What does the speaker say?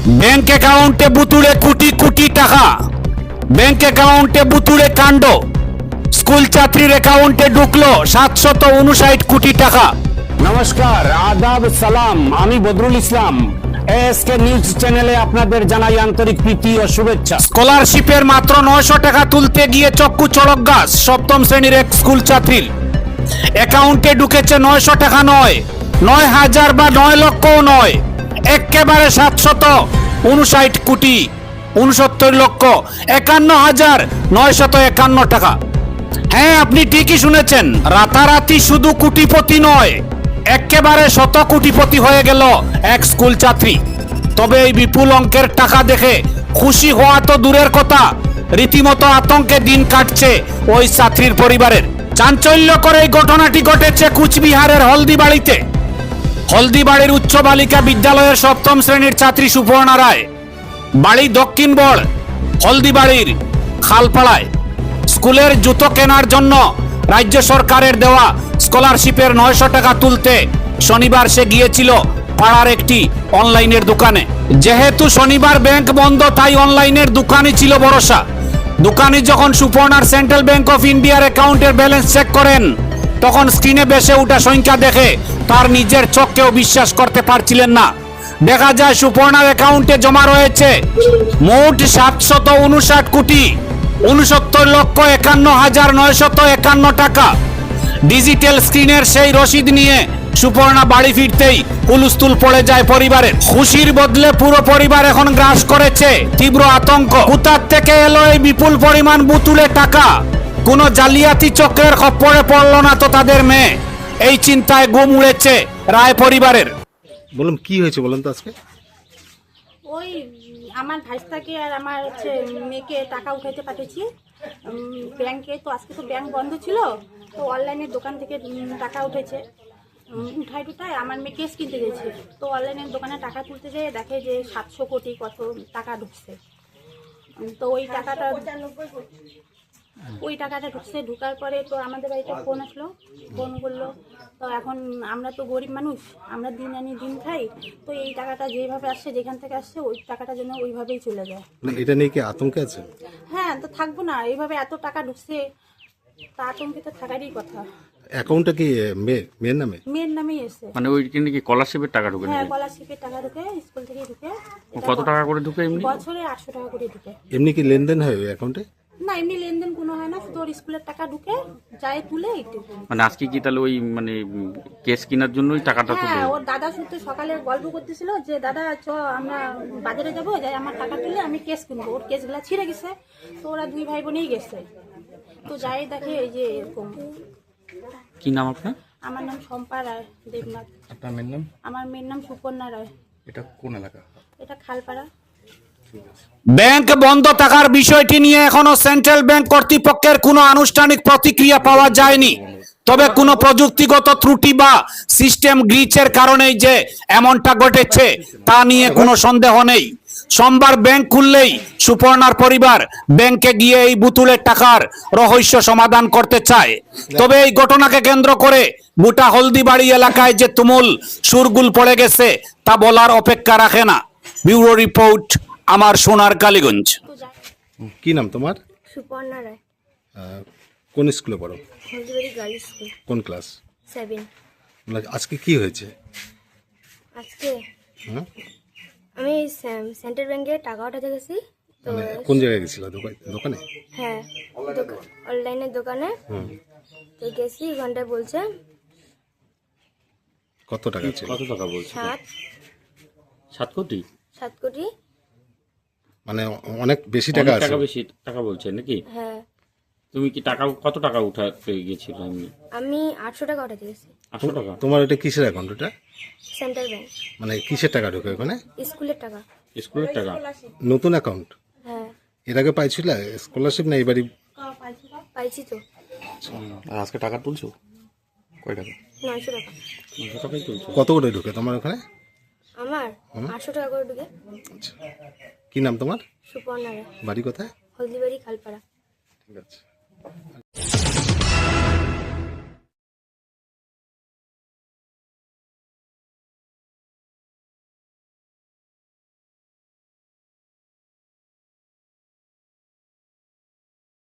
Bank অ্যাকাউন্টে বুতুড়ে কোটি কোটি টাকা, bank অ্যাকাউন্টে বুতুড়ে কাণ্ড। স্কুল ছাত্রীর অ্যাকাউন্টে ঢুকলো 759 কোটি টাকা। নমস্কার, আদাব, সালাম। আমি বদরুল ইসলাম। এসকে নিউজ চ্যানেলে আপনাদের জানাই আন্তরিক প্রীতি ও শুভেচ্ছা। স্কলারশিপের মাত্র 900 টাকা তুলতে গিয়ে চক্ষু চড়ক গাছ সপ্তম শ্রেণীর এক স্কুল ছাত্রীর। অ্যাকাউন্টে ঢুকেছে 900 টাকা নয়, 9,000 বা 9 লক্ষও নয়, একেবারে 759 কোটি 69 লক্ষ 51,951 টাকা। হ্যাঁ, আপনি ঠিকই শুনেছেন, রাতারাতি শুধু কোটিপতি নয়, একেবারে শত কোটিপতি হয়ে গেল এক স্কুল ছাত্রী। তবে এই বিপুল অঙ্কের টাকা দেখে খুশি হওয়া তো দূরের কথা, রীতিমতো আতঙ্কে দিন কাটছে ওই ছাত্রীর পরিবারের। চাঞ্চল্যকর এই ঘটনাটি ঘটেছে কুচবিহারের হলদিবাড়িতে। হলদিবাড়ির উচ্চ বালিকা বিদ্যালয়ের সপ্তম শ্রেণীর ছাত্রী সুপর্ণা রায়, বাড়ি দক্ষিণ বড়, হলদিবাড়ির খালপাড়ায়। স্কুলের জুতো কেনার জন্য রাজ্য সরকারের দেওয়া স্কলারশিপের 900 টাকা তুলতে শনিবার সে গিয়েছিল পাড়ার একটি অনলাইনের দোকানে। যেহেতু শনিবার ব্যাংক বন্ধ, তাই অনলাইনের দোকানই ছিল ভরসা। দোকানি যখন সুপর্ণার সেন্ট্রাল ব্যাংক অফ ইন্ডিয়ার অ্যাকাউন্টের ব্যালেন্স চেক করেন, তখন স্ক্রিনে ভেসে ওঠা সংখ্যা দেখে তার নিজের চোখকেও বিশ্বাস করতে পারছিলেন না। দেখা যায় সুপর্ণার অ্যাকাউন্টে জমা রয়েছে মোট 759 কোটি 69 লক্ষ 51,951 টাকা। ডিজিটাল স্ক্রিনের সেই রসিদ নিয়ে সুপর্ণা বাড়ি ফিরতেই হুলস্থুল পড়ে যায় পরিবারের। খুশির বদলে পুরো পরিবার এখন গ্রাস করেছে তীব্র আতঙ্ক। কোথা থেকে এলো এই বিপুল পরিমাণ বুতুলে টাকা? কোনো জালিয়াতি চক্রের খপ্পরে পড়লো না তো তাদের মেয়ে? এই চিন্তায় ঘুম উড়েছে রায় পরিবারের। বললাম কি হয়েছে বলেন তো আজকে? ওই আমার ভাইস্তাকে আর আমার হচ্ছে মেয়েকে টাকা উঠাইতে পাঠিয়েছি ব্যাংকে। তো আজকে তো ব্যাংক বন্ধ ছিল, তো অনলাইনের দোকান থেকে টাকা উঠেছে। উঠায় আমার মেয়ে কেস কিনতে গেছে, তো অনলাইনের দোকানে টাকা তুলতে যেয়ে দেখে যে 700 কোটি কত টাকা ঢুকছে। তো ওই টাকাটা ঢুকছে। ঢুকার পরে তো আমাদের বাড়িতে ফোন আসলো, ফোন করলো। তো এখন আমরা তো গরিব মানুষ, আমরা দিন আনি দিন খাই, তো এই টাকাটা যেভাবে আসছে, যেখান থেকে আসছে, ওই টাকাটা যেন ওইভাবেই চলে যায়। এটা নিয়ে কি আতঙ্কে আছে? হ্যাঁ, তো থাকবো না, এইভাবে এত টাকা ঢুকছে, তা আতঙ্কিত থাকারই কথা। অ্যাকাউন্টটা কি মেয়ের নামে? মেয়ের নামেই এসে। মানে ওই কি স্কলারশিপের টাকা ঢুকে হ্যাঁ, নাকি? স্কলারশিপের টাকা ঢুকে, স্কুল থেকে ঢুকে। কত টাকা করে ঢুকে এমনি? বছরে 800 টাকা করে ঢুকে। এমনি কি লেনদেন হয় ওই অ্যাকাউন্টে? না, এমনি লেনদেন কোনো হয় না, শুধু ওর স্কুলের টাকা ঢুকে যায় তুলে এইটুকু। মানে আজকে কি তাহলে ওই মানে কেস কেনার জন্যই টাকাটা তুলে? হ্যাঁ, ওর দাদা শুধু সকালে গল্প করতেছিল যে দাদা চ আমরা বাজারে যাবো, যাই আমার টাকা তুলে আমি কেস কিনবো। ওর কেসগুলা ছিঁড়ে গেছে, তো ওরা দুই ভাই বোনেই গেছে। তো যাই দেখে এই যে এরকম। কি নাম আপনার? আমার নাম শম্পা রায় দেবনাথ। আপনার মেয়ের নাম? আমার মেয়ের নাম সুপর্ণা রায়। এটা কোন এলাকা? এটা খালপাড়া। ব্যাংক বন্ধ থাকার বিষয়টি নিয়ে এখনো সেন্ট্রাল ব্যাংক কর্তৃপক্ষের কোনো আনুষ্ঠানিক প্রতিক্রিয়া পাওয়া যায়নি। তবে কোনো প্রযুক্তিগত ত্রুটি বা সিস্টেম গ্লিচের কারণেই যে এমনটা ঘটেছে তা নিয়ে কোনো সন্দেহ নেই। সোমবার ব্যাংক খুললেই সুপর্ণার পরিবার ব্যাংকে গিয়ে এই বুতুলের টাকার রহস্য সমাধান করতে চায়। তবে এই ঘটনাকে কেন্দ্র করে গোটা হলদিবাড়ি এলাকায় যে তুমুল সুরগুল পড়ে গেছে তা বলার অপেক্ষা রাখে না। ব্যুরো রিপোর্ট, আমার সোনার কালীগঞ্জ। তো যাই, কি নাম তোমার? সুপর্ণা রায়, কোন স্কুলে পড়ো? হলদিবাড়ি গার্লস স্কুল, কোন ক্লাস? 7। আজকে কি হয়েছে? আজকে হুম? আমি সেন্ট্রাল ব্যাংকে টাকা উঠাতে গেছি। তো মানে কোন জায়গায় গেছিল? দোকানে? হ্যাঁ, অনলাইনের দোকানে। তো গেছি, ঘন্টায় বলছে কত টাকা ছিল? কত টাকা বলছে? 7 কোটি? 7 কোটি। মানে অনেক বেশি টাকা আছে। টাকা বেশি টাকা বলছে নাকি? হ্যাঁ, তুমি কি টাকা কত টাকা উঠাতে গেছিল এমনি? আমি 800 টাকা উঠাতে গেছি। 800 টাকা? তোমার এটা কিসের অ্যাকাউন্ট? এটা সেন্ট্রাল ব্যাংক, মানে কিসের টাকা ঢোকে ওখানে? স্কুলের টাকা। স্কুলের টাকা? নতুন অ্যাকাউন্ট? হ্যাঁ, এর আগে পাইছিল স্কলারশিপ না এবারই? পাইছি তো। আর আজকে টাকা তুলছো? কয় টাকা? 900 টাকা। 900 টাকাই তুলছো? কত করে ঢোকে তোমার ওখানে? আমার 800 টাকা করে ঢুকে। কি নাম তোমার? সুপর্ণা রায়, বাড়ি কোথায়? হলদিবাড়ি খালপাড়া। ঠিক আছে।